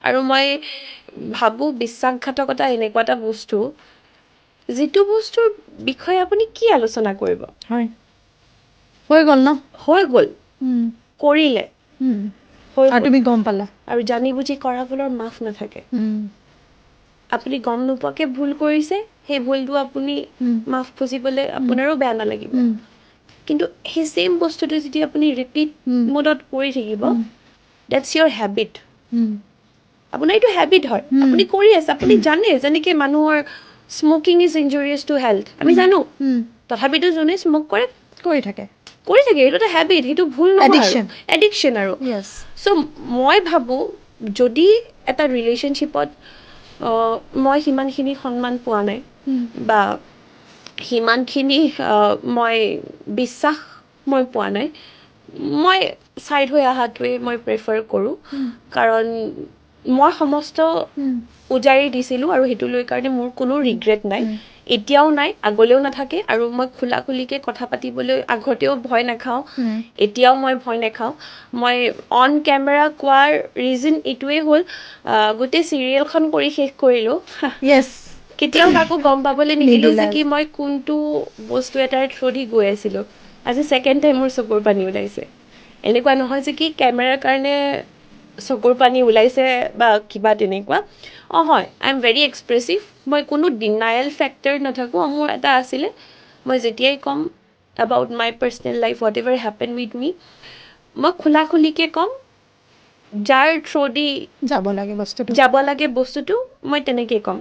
আৰু মই ভাবোঁ বিশ্বাসঘাতকতা এনেকুৱা এটা বস্তু যিটো বস্তুৰ বিষয়ে আপুনি কি আলোচনা কৰিব হয় হৈ গ'ল ন হৈ গ'ল কৰিলে হৈ আৰু গ'ল তুমি গম পালা আৰু জানি বুজি কৰা ভুলৰ মাফ নাথাকে আপুনি গম নোপোৱাকৈ ভুল কৰিছে সেই ভুলটো আপুনি মাফ খুজিবলৈ আপোনাৰো বেয়া নালাগিব কিন্তু সেই ছেইম বস্তুটো যদি আপুনি ৰিপিট মোডত কৰি থাকিব ডেটছ ইয়'ৰ হেবিট আপোনাৰ এইটো হেবিট হয় আপুনি কৰি আছে আপুনি জানে যেনেকৈ মানুহৰ স্মকিং ইজ ইনজুৰিয়াছ টু হেল্থ আমি জানো তথাপিতো যোনে স্মক কৰে কৰি থাকে এইটো এটা হেবিট সেইটো ভুল নহয় আৰু এডিকশ্যন আৰু য়েছ চ' মই ভাবোঁ যদি এটা ৰিলেশ্যনশ্বিপত মই সিমানখিনি সন্মান পোৱা নাই বা সিমানখিনি মই বিশ্বাস মই পোৱা নাই মই ছাইড হৈ অহাটোৱে মই প্ৰেফাৰ কৰোঁ কাৰণ মই সমস্ত উজাৰি দিছিলোঁ আৰু সেইটো লৈ কাৰণে মোৰ কোনো ৰিগ্ৰেট নাই এতিয়াও নাই আগলৈও নাথাকে আৰু মই খোলা খুলিকৈ কথা পাতিবলৈ আগতেও ভয় নাখাওঁ এতিয়াও মই ভয় নাখাওঁ মই অন কেমেৰা কোৱাৰ ৰিজন এইটোৱেই হ'ল গোটেই চিৰিয়েলখন কৰি শেষ কৰিলোঁ য়েছ কেতিয়াও কাকো গম পাবলৈ নিদিলোঁ যে কি মই কোনটো বস্তু এটাৰ থ্ৰুদি গৈ আছিলোঁ আজি ছেকেণ্ড টাইম মোৰ চকুৰ পানী ওলাইছে এনেকুৱা নহয় যে কি কেমেৰাৰ কাৰণে চকুৰ পানী ওলাইছে বা কিবা তেনেকুৱা হয় আই এম ভেৰি এক্সপ্ৰেছিভ মই কোনো ডিনায়েল ফেক্টৰ নাথাকোঁ মোৰ এটা আছিলে মই যেতিয়াই ক'ম about my personal life whatever happen with me মই খোলা খুলিকৈ ক'ম যাৰ থ্ৰুদি যাব লাগে বস্তুটো যাব লাগে বস্তুটো মই তেনেকেই ক'ম